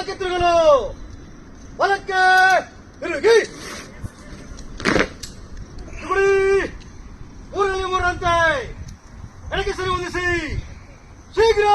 ಬಲಕ್ಕೆ ತಿರುಗಲು, ಬಲಕ್ಕೆ ತಿರುಗಿ ತುಗುಡಿ, ಮೂರರಲ್ಲಿ ಮೂರಂತೆ ಎಡಕ್ಕೆ ಸರಿ ಹೊಂದಿಸಿ, ಶೀಘ್ರ